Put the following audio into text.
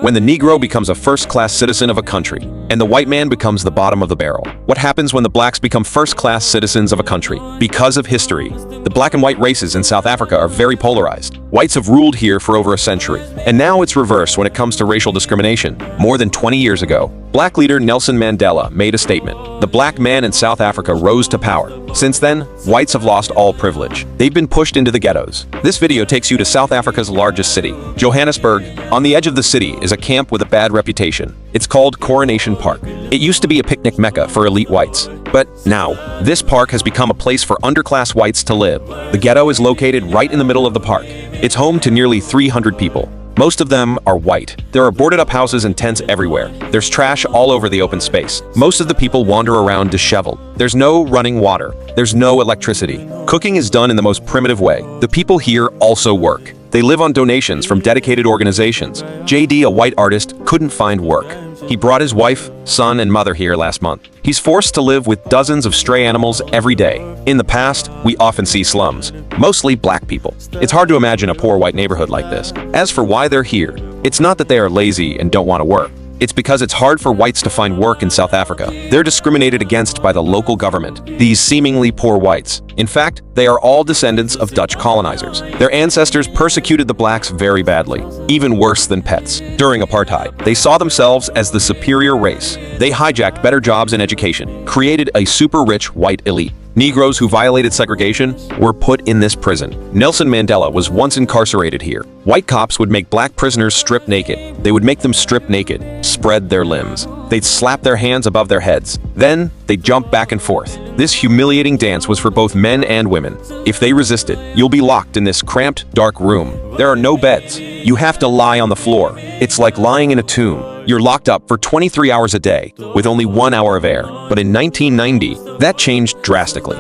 when the Negro becomes a first-class citizen of a country, and the white man becomes the bottom of the barrel. What happens when the blacks become first-class citizens of a country? Because of history, the black and white races in South Africa are very polarized. Whites have ruled here for over a century, and now it's reversed when it comes to racial discrimination. More than 20 years ago, black leader Nelson Mandela made a statement. The black man in South Africa rose to power. Since then, whites have lost all privilege. They've been pushed into the ghettos. This video takes you to South Africa's largest city, Johannesburg. On the edge of the city is a camp with a bad reputation. It's called Coronation Park. It used to be a picnic mecca for elite whites. But now, this park has become a place for underclass whites to live. The ghetto is located right in the middle of the park. It's home to nearly 300 people. Most of them are white. There are boarded-up houses and tents everywhere. There's trash all over the open space. Most of the people wander around disheveled. There's no running water. There's no electricity. Cooking is done in the most primitive way. The people here also work. They live on donations from dedicated organizations. JD, a white artist, couldn't find work. He brought his wife, son, and mother here last month. He's forced to live with dozens of stray animals every day. In the past, we often see slums, mostly black people. It's hard to imagine a poor white neighborhood like this. As for why they're here, it's not that they are lazy and don't want to work. It's because it's hard for whites to find work in South Africa. They're discriminated against by the local government, these seemingly poor whites. In fact, they are all descendants of Dutch colonizers. Their ancestors persecuted the blacks very badly, even worse than pets. During apartheid, they saw themselves as the superior race. They hijacked better jobs and education, created a super-rich white elite. Negroes who violated segregation were put in this prison. Nelson Mandela was once incarcerated here. White cops would make black prisoners strip naked. They would make them strip naked, spread their limbs. They'd slap their hands above their heads. Then, they'd jump back and forth. This humiliating dance was for both men and women. If they resisted, you'll be locked in this cramped, dark room. There are no beds. You have to lie on the floor. It's like lying in a tomb. You're locked up for 23 hours a day, with only 1 hour of air. But in 1990, that changed drastically.